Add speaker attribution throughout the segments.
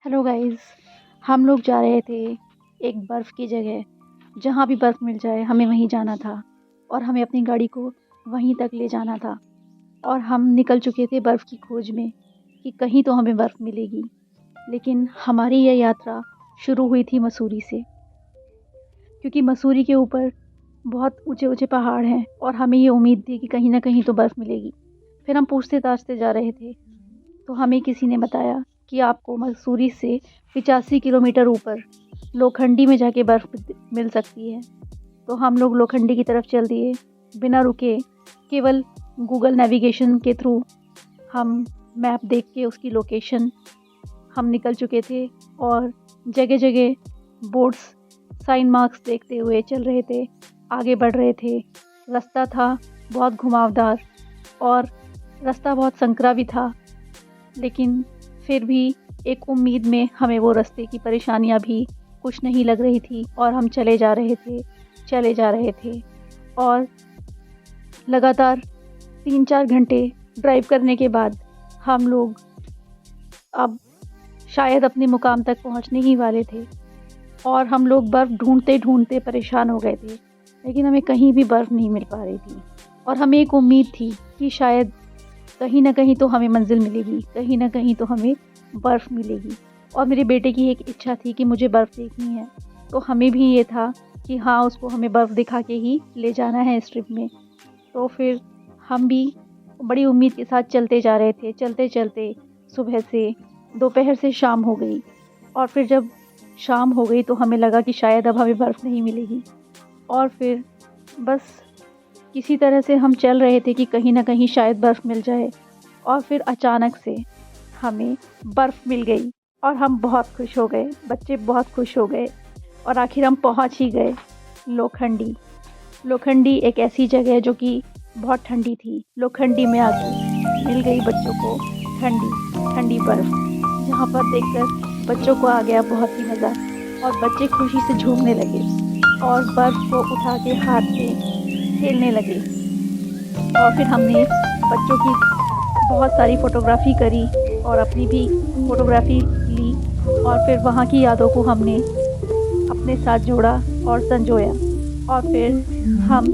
Speaker 1: Hello guys. हम लोग जा रहे थे एक बर्फ़ की जगह, जहाँ भी बर्फ़ मिल जाए हमें वहीं जाना था और हमें अपनी गाड़ी को वहीं तक ले जाना था। और हम निकल चुके थे बर्फ़ की खोज में कि कहीं तो हमें बर्फ़ मिलेगी। लेकिन हमारी यह यात्रा शुरू हुई थी मसूरी से, क्योंकि मसूरी के ऊपर बहुत ऊँचे-ऊँचे पहाड़ हैं और हमें ये उम्मीद थी कि कहीं न कहीं तो बर्फ़ मिलेगी। फिर हम पूछते-ताछते जा रहे थे, तो हमें किसी ने बताया कि आपको मसूरी से 85 किलोमीटर ऊपर लोखंडी में जाके बर्फ़ मिल सकती है। तो हम लोग लोखंडी की तरफ चल दिए बिना रुके। केवल गूगल नेविगेशन के थ्रू हम मैप देख के उसकी लोकेशन हम निकल चुके थे और जगह-जगह बोर्ड्स, साइन मार्क्स देखते हुए चल रहे थे, आगे बढ़ रहे थे। रास्ता था बहुत घुमावदार और रास्ता बहुत संकरा भी था, लेकिन फिर भी एक उम्मीद में हमें वो रास्ते की परेशानियाँ भी कुछ नहीं लग रही थी और हम चले जा रहे थे और लगातार 3-4 घंटे ड्राइव करने के बाद हम लोग अब शायद अपने मुकाम तक पहुंचने ही वाले थे। और हम लोग बर्फ़ ढूंढते-ढूंढते परेशान हो गए थे, लेकिन हमें कहीं भी बर्फ़ नहीं मिल पा रही थी। और हमें एक उम्मीद थी कि शायद कहीं न कहीं तो हमें मंज़िल मिलेगी, कहीं न कहीं तो हमें बर्फ़ मिलेगी। और मेरे बेटे की एक इच्छा थी कि मुझे बर्फ़ देखनी है, तो हमें भी ये था कि हाँ, उसको हमें बर्फ़ दिखा के ही ले जाना है इस ट्रिप में। तो फिर हम भी बड़ी उम्मीद के साथ चलते जा रहे थे। चलते-चलते सुबह से दोपहर से शाम हो गई और फिर जब शाम हो गई तो हमें लगा कि शायद अब हमें बर्फ़ नहीं मिलेगी। और फिर बस किसी तरह से हम चल रहे थे कि कहीं न कहीं शायद बर्फ़ मिल जाए। और फिर अचानक से हमें बर्फ़ मिल गई और हम बहुत खुश हो गए, बच्चे बहुत खुश हो गए और आखिर हम पहुँच ही गए लोखंडी। लोखंडी एक ऐसी जगह है जो कि बहुत ठंडी थी। लोखंडी में आके मिल गई बच्चों को ठंडी ठंडी बर्फ़, जहाँ पर देखकर बच्चों को आ गया बहुत ही मज़ा और बच्चे खुशी से झूमने लगे और बर्फ़ को उठा के हाथ में खेलने लगे। और फिर हमने बच्चों की बहुत सारी फ़ोटोग्राफ़ी करी और अपनी भी फ़ोटोग्राफ़ी ली और फिर वहाँ की यादों को हमने अपने साथ जोड़ा और संजोया। और फिर हम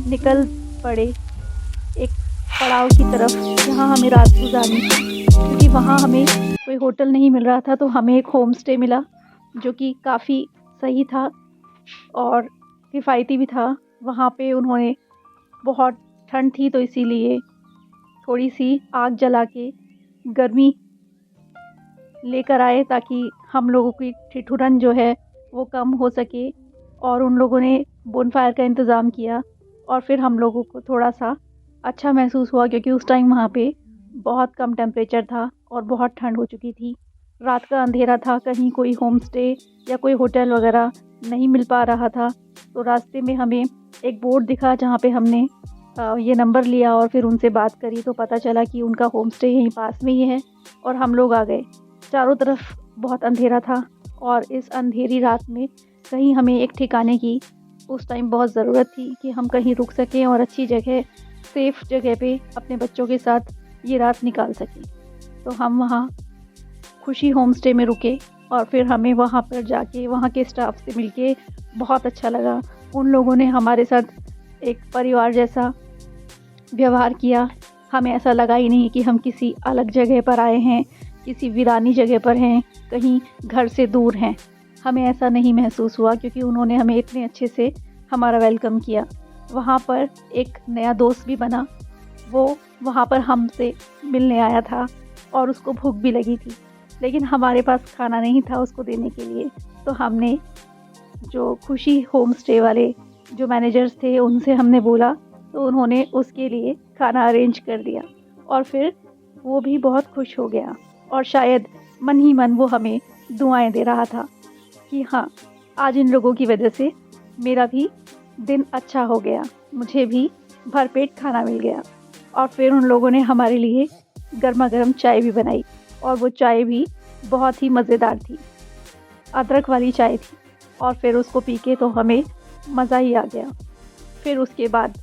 Speaker 1: निकल पड़े एक पड़ाव की तरफ, जहाँ हमें रात गुज़ारनी थी, क्योंकि वहाँ हमें कोई होटल नहीं मिल रहा था। तो हमें एक होम स्टे मिला जो कि काफ़ी सही था और किफ़ायती भी था। वहाँ पे उन्होंने बहुत ठंड थी तो इसीलिए थोड़ी-सी आग जला के गर्मी लेकर आए, ताकि हम लोगों की ठिठुरन जो है वो कम हो सके। और उन लोगों ने बोनफायर का इंतज़ाम किया और फिर हम लोगों को थोड़ा-सा अच्छा महसूस हुआ, क्योंकि उस टाइम वहाँ पे बहुत कम टेम्परेचर था और बहुत ठंड हो चुकी थी। रात का अंधेरा था, कहीं कोई होम स्टे या कोई होटल वगैरह नहीं मिल पा रहा था। तो रास्ते में हमें एक बोर्ड दिखा, जहाँ पे हमने ये नंबर लिया और फिर उनसे बात करी, तो पता चला कि उनका होम स्टे यहीं पास में ही है और हम लोग आ गए। चारों तरफ बहुत अंधेरा था और इस अंधेरी रात में कहीं हमें एक ठिकाने की उस टाइम बहुत ज़रूरत थी कि हम कहीं रुक सकें और अच्छी जगह, सेफ़ जगह पे अपने बच्चों के साथ ये रात निकाल सकें। तो हम वहाँ खुशी होम स्टे में रुके और फिर हमें वहाँ पर जाके वहाँ के स्टाफ से मिलके बहुत अच्छा लगा। उन लोगों ने हमारे साथ एक परिवार जैसा व्यवहार किया। हमें ऐसा लगा ही नहीं कि हम किसी अलग जगह पर आए हैं, किसी वीरानी जगह पर हैं, कहीं घर से दूर हैं। हमें ऐसा नहीं महसूस हुआ, क्योंकि उन्होंने हमें इतने अच्छे से हमारा वेलकम किया। वहाँ पर एक नया दोस्त भी बना, वो वहाँ पर हमसे मिलने आया था और उसको भूख भी लगी थी, लेकिन हमारे पास खाना नहीं था उसको देने के लिए। तो हमने जो खुशी होम स्टे वाले जो मैनेजर्स थे उनसे हमने बोला, तो उन्होंने उसके लिए खाना अरेंज कर दिया और फिर वो भी बहुत खुश हो गया और शायद मन ही मन वो हमें दुआएं दे रहा था कि हाँ, आज इन लोगों की वजह से मेरा भी दिन अच्छा हो गया, मुझे भी भरपेट खाना मिल गया। और फिर उन लोगों ने हमारे लिए गर्मा गर्म चाय भी बनाई और वो चाय भी बहुत ही मज़ेदार थी, अदरक वाली चाय थी। और फिर उसको पी के तो हमें मज़ा ही आ गया। फिर उसके बाद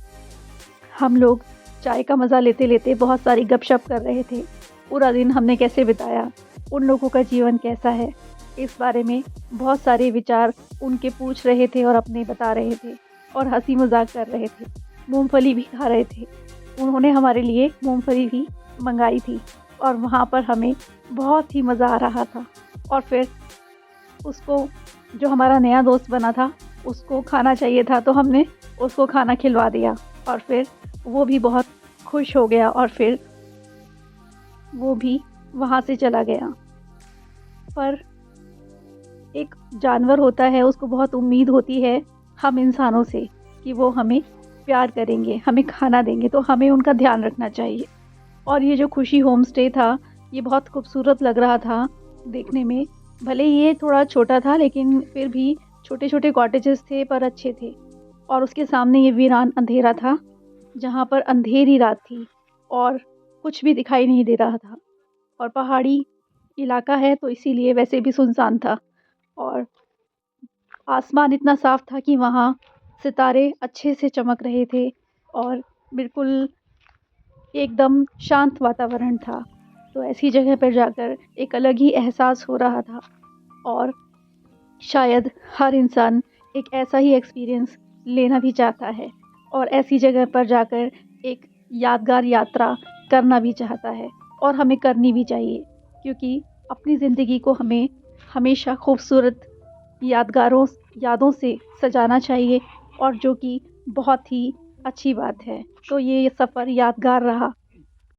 Speaker 1: हम लोग चाय का मज़ा लेते लेते बहुत सारी गपशप कर रहे थे। पूरा दिन हमने कैसे बिताया, उन लोगों का जीवन कैसा है, इस बारे में बहुत सारे विचार उनके पूछ रहे थे और अपने बता रहे थे और हँसी मज़ाक कर रहे थे। मूँगफली भी खा रहे थे। उन्होंने हमारे लिए मूँगफली भी मँगाई थी और वहाँ पर हमें बहुत ही मज़ा आ रहा था। और फिर उसको, जो हमारा नया दोस्त बना था, उसको खाना चाहिए था तो हमने उसको खाना खिलवा दिया और फिर वो भी बहुत खुश हो गया और फिर वो भी वहाँ से चला गया। पर एक जानवर होता है, उसको बहुत उम्मीद होती है हम इंसानों से कि वो हमें प्यार करेंगे, हमें खाना देंगे, तो हमें उनका ध्यान रखना चाहिए। और ये जो खुशी होम स्टे था, ये बहुत खूबसूरत लग रहा था देखने में। भले ये थोड़ा छोटा था लेकिन फिर भी छोटे-छोटे कॉटेजेस थे पर अच्छे थे। और उसके सामने ये वीरान अंधेरा था, जहाँ पर अंधेरी रात थी और कुछ भी दिखाई नहीं दे रहा था। और पहाड़ी इलाका है तो इसीलिए वैसे भी सुनसान था और आसमान इतना साफ था कि वहाँ सितारे अच्छे से चमक रहे थे और बिल्कुल एकदम शांत वातावरण था। तो ऐसी जगह पर जाकर एक अलग ही एहसास हो रहा था और शायद हर इंसान एक ऐसा ही एक्सपीरियंस लेना भी चाहता है और ऐसी जगह पर जाकर एक यादगार यात्रा करना भी चाहता है और हमें करनी भी चाहिए, क्योंकि अपनी ज़िंदगी को हमें हमेशा खूबसूरत यादगारों यादों से सजाना चाहिए और जो कि बहुत ही अच्छी बात है। तो ये सफ़र यादगार रहा